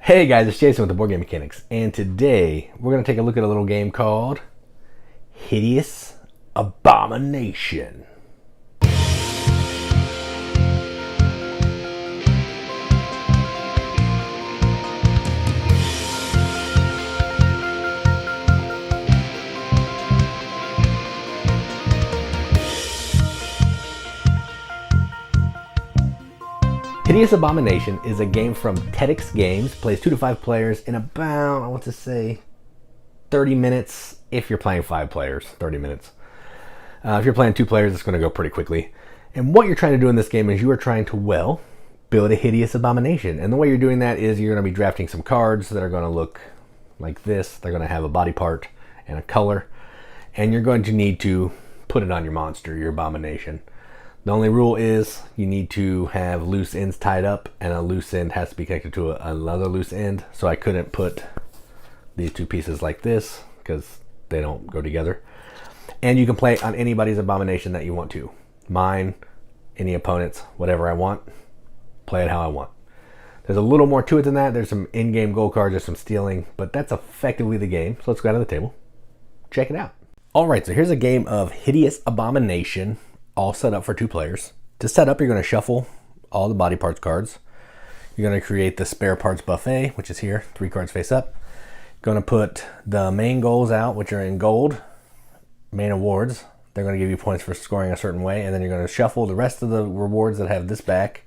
Hey guys, it's Jason with the Board Game Mechanics, and today we're going to take a look at a little game called Hideous Abomination. Hideous Abomination is a game from Tettix Games. Plays 2 to 5 players in about, I want to say, 30 minutes. If you're playing 5 players, 30 minutes. If you're playing 2 players, it's going to go pretty quickly. And what you're trying to do in this game is you are trying to, well, build a hideous abomination. And the way you're doing that is you're going to be drafting some cards that are going to look like this. They're going to have a body part and a color. And you're going to need to put it on your monster, your abomination. The only rule is you need to have loose ends tied up, and a loose end has to be connected to another loose end. So I couldn't put these 2 pieces like this because they don't go together. And you can play on anybody's abomination that you want to. Mine, any opponents, whatever I want. Play it how I want. There's a little more to it than that. There's some in-game gold cards, there's some stealing, but that's effectively the game. So let's go out to the table. Check it out. All right, so here's a game of Hideous Abomination, all set up for 2 players. To set up, you're going to shuffle all the body parts cards. You're going to create the spare parts buffet, which is here, 3 cards face up. Going to put the main goals out, which are in gold, main awards. They're going to give you points for scoring a certain way, and then you're going to shuffle the rest of the rewards that have this back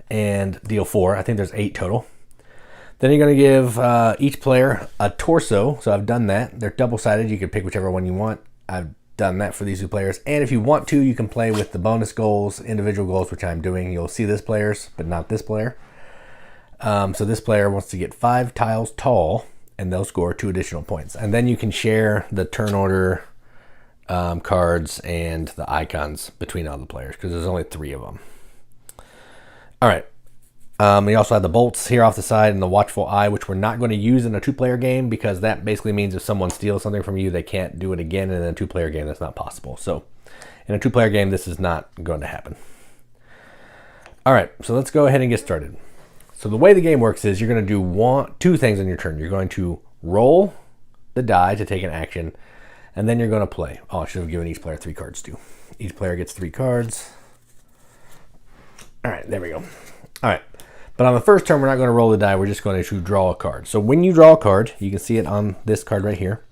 and deal 4. I think there's 8 total. Then you're going to give each player a torso. So I've done that. They're double-sided. You can pick whichever one you want. I've done that for these 2 players, and if you want to, you can play with the bonus goals, individual goals, which I'm doing. You'll see this player's, but not this player. So this player wants to get 5 tiles tall, and they'll score 2 additional points. And then you can share the turn order cards and the icons between all the players, because there's only 3 of them. All right. We also have the bolts here off the side and the watchful eye, which we're not going to use in a 2-player game, because that basically means if someone steals something from you, they can't do it again. And in a 2-player game, that's not possible. So in a 2-player game, this is not going to happen. All right, so let's go ahead and get started. So the way the game works is you're going to do 2 things on your turn. You're going to roll the die to take an action, and then you're going to play. Oh, I should have given each player 3 cards too. Each player gets 3 cards. All right, there we go. All right. But on the first turn, we're not going to roll the die. We're just going to draw a card. So when you draw a card, you can see it on this card right here.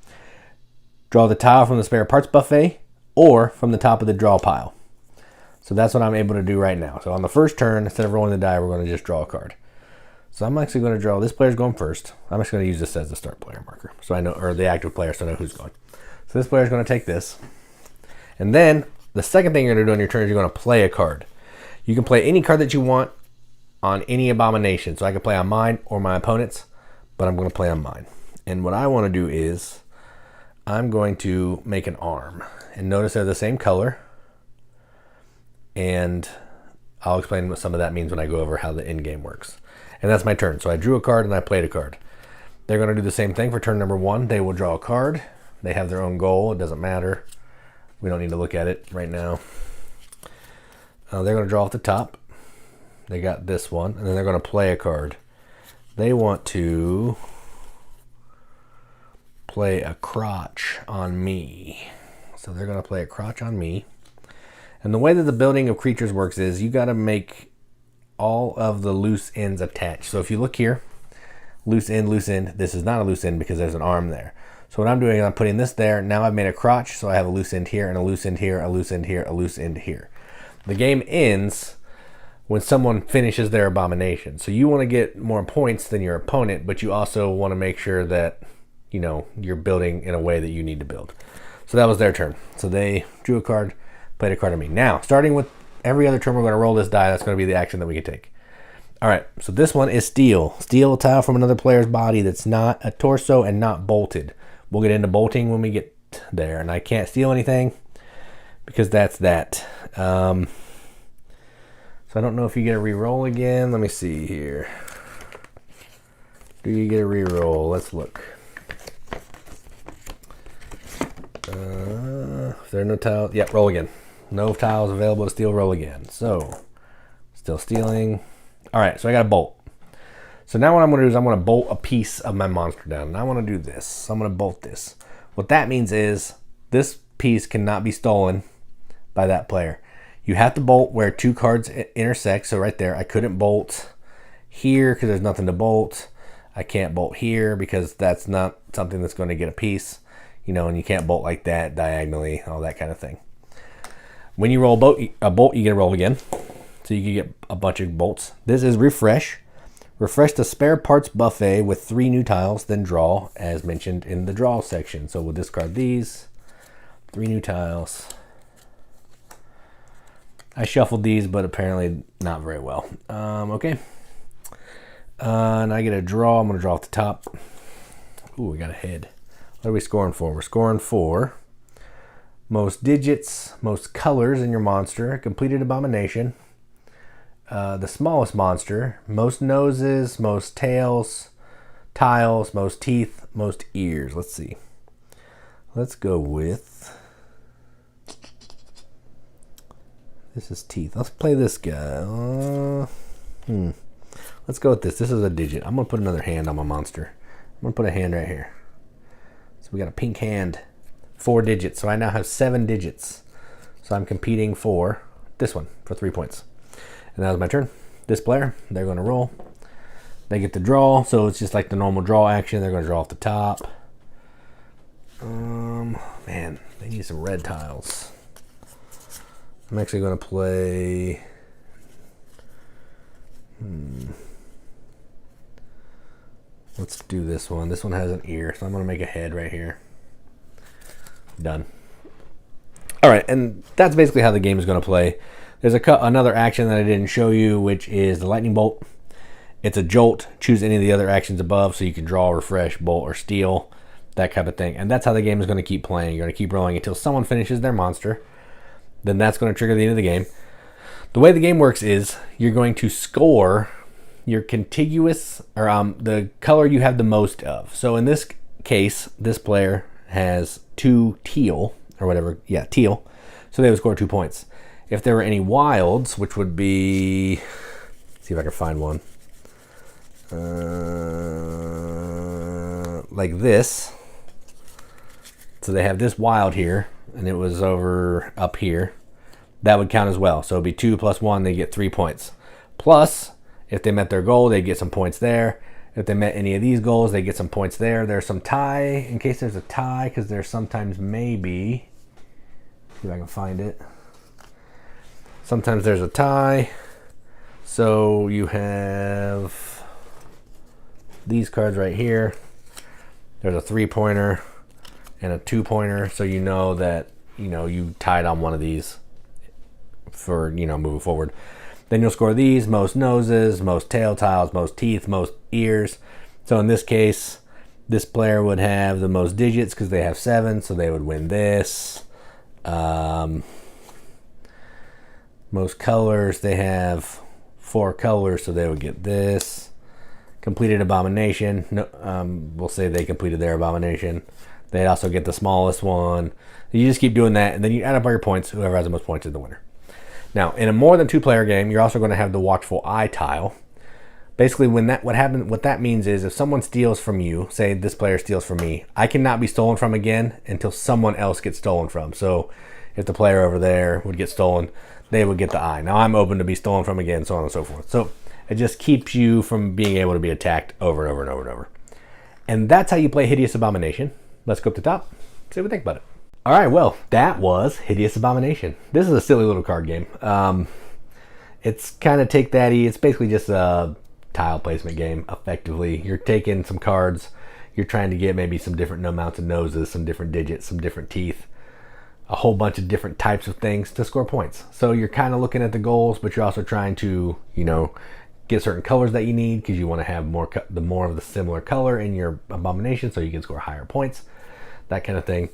Draw the tile from the spare parts buffet or from the top of the draw pile. So that's what I'm able to do right now. So on the first turn, instead of rolling the die, we're going to just draw a card. So I'm actually going to draw, this player's going first. I'm just going to use this as the start player marker, so I know, or the active player, so I know who's going. So this player's going to take this. And then the second thing you're going to do on your turn is you're going to play a card. You can play any card that you want on any abomination. So I can play on mine or my opponent's, but I'm going to play on mine. And what I want to do is I'm going to make an arm. And notice they're the same color. And I'll explain what some of that means when I go over how the end game works. And that's my turn. So I drew a card and I played a card. They're going to do the same thing for turn number 1. They will draw a card. They have their own goal. It doesn't matter. We don't need to look at it right now. They're going to draw off the top. They got this one, and then they're going to play a card. They want to play a crotch on me. So they're going to play a crotch on me. And the way that the building of creatures works is you got to make all of the loose ends attached. So if you look here, loose end, loose end. This is not a loose end because there's an arm there. So what I'm doing is I'm putting this there. Now I've made a crotch, so I have a loose end here, and a loose end here, a loose end here, a loose end here. The game ends when someone finishes their abomination. So you want to get more points than your opponent, but you also want to make sure that, you know, you're building in a way that you need to build. So that was their turn. So they drew a card, played a card on me. Now, starting with every other turn, we're going to roll this die. That's going to be the action that we can take. All right, so this one is steal. Steal a tile from another player's body that's not a torso and not bolted. We'll get into bolting when we get there. And I can't steal anything because that's that. So I don't know if you get a re-roll again. Let me see here. Do you get a re-roll? Let's look. If there are no tiles, yeah, roll again. No tiles available to steal, roll again. So, still stealing. All right, so I got a bolt. So now what I'm going to do is I'm going to bolt a piece of my monster down. And I want to do this. So I'm going to bolt this. What that means is this piece cannot be stolen by that player. You have to bolt where two cards intersect. So right there, I couldn't bolt here because there's nothing to bolt. I can't bolt here because that's not something that's going to get a piece. You know, and you can't bolt like that diagonally, all that kind of thing. When you roll a bolt, you get to roll again. So you can get a bunch of bolts. This is refresh. Refresh the spare parts buffet with 3 new tiles, then draw, as mentioned in the draw section. So we'll discard these. 3 new tiles. I shuffled these, but apparently not very well. Okay. And I get a draw. I'm going to draw off the top. Ooh, we got a head. What are we scoring for? We're scoring for most digits, most colors in your monster, completed abomination. The smallest monster, most noses, most tails, tiles, most teeth, most ears. Let's see. Let's go with, this is teeth. Let's play this guy. Let's go with this. This is a digit. I'm going to put another hand on my monster. I'm going to put a hand right here. So we got a pink hand, 4 digits. So I now have 7 digits. So I'm competing for this one for 3 points. And that was my turn. This player, they're going to roll. They get to draw, so it's just like the normal draw action. They're going to draw off the top. Man, they need some red tiles. I'm actually going to play. Let's do this one. This one has an ear, so I'm going to make a head right here. Done. All right, and that's basically how the game is going to play. There's another action that I didn't show you, which is the lightning bolt. It's a jolt. Choose any of the other actions above, so you can draw, refresh, bolt, or steal, that kind of thing. And that's how the game is going to keep playing. You're going to keep rolling until someone finishes their monster. Then that's going to trigger the end of the game. The way the game works is you're going to score your contiguous, or the color you have the most of. So in this case, this player has 2 teal, or whatever. Yeah, teal. So they would score 2 points. If there were any wilds, which would be, let's see if I can find one, like this. So they have this wild here, and it was over up here. That would count as well. So it'd be 2 plus 1, they get 3 points. Plus, if they met their goal, they get some points there. If they met any of these goals, they get some points there. There's some tie, in case there's a tie, because there's sometimes maybe, see if I can find it. Sometimes there's a tie. So you have these cards right here. There's a 3-pointer and a 2-pointer. So you know that, you tied on one of these for, moving forward. Then you'll score these, most noses, most tail tiles, most teeth, most ears. So in this case, this player would have the most digits because they have 7. So they would win this. Most colors, they have 4 colors, so they would get this. Completed abomination, we'll say they completed their abomination. They'd also get the smallest one. You just keep doing that, and then you add up all your points. Whoever has the most points is the winner. Now, in a more than 2-player game, you're also going to have the watchful eye tile. Basically, what that means is if someone steals from you, say this player steals from me, I cannot be stolen from again until someone else gets stolen from. So if the player over there would get stolen, they would get the eye. Now I'm open to be stolen from again, so on and so forth. So it just keeps you from being able to be attacked over and over and over and over. And that's how you play Hideous Abomination. Let's go up to the top, see what we think about it. All right, well, that was Hideous Abomination. This is a silly little card game. It's kind of take that-y. It's basically just a tile placement game, effectively. You're taking some cards. You're trying to get maybe some different amounts of noses, some different digits, some different teeth, a whole bunch of different types of things to score points. So you're kind of looking at the goals, but you're also trying to, get certain colors that you need because you want to have more of the similar color in your abomination so you can score higher points, that kind of thing.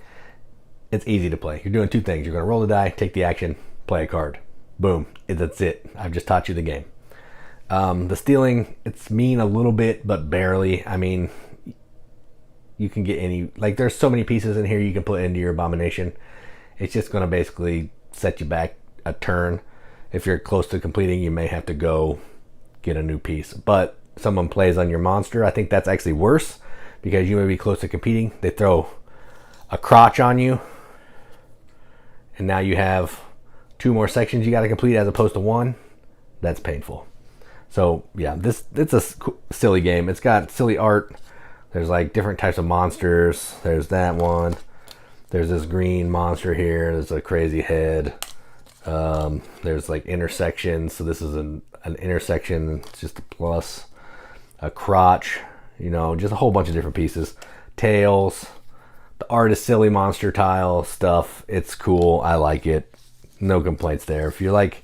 It's easy to play. You're doing 2 things. You're going to roll the die, take the action, play a card. Boom. That's it. I've just taught you the game. The stealing, it's mean a little bit, but barely. I mean, you can get any, there's so many pieces in here you can put into your abomination. It's just going to basically set you back a turn. If you're close to completing, you may have to go get a new piece. But someone plays on your monster. I think that's actually worse because you may be close to competing. They throw a crotch on you, and now you have 2 more sections you got to complete as opposed to 1. That's painful. So yeah, it's a silly game. It's got silly art. There's like different types of monsters. There's that one. There's this green monster here. There's a crazy head. There's like intersections. So this is an intersection. It's just a plus. A crotch. You know, just a whole bunch of different pieces. Tails. The art is silly monster tile stuff. It's cool. I like it. No complaints there. If you like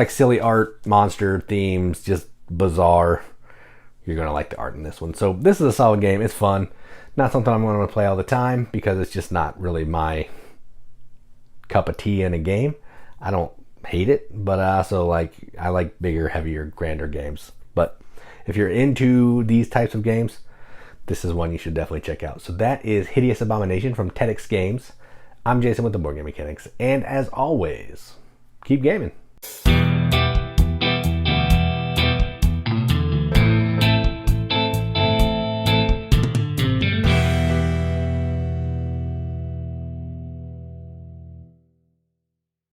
silly art, monster themes, just bizarre, you're going to like the art in this one. So this is a solid game. It's fun. Not something I'm going to play all the time because it's just not really my cup of tea in a game. I don't hate it, but I like bigger, heavier, grander games. But if you're into these types of games, this is one you should definitely check out. So that is Hideous Abomination from Tettix Games. I'm Jason with the Board Game Mechanics, and as always, keep gaming.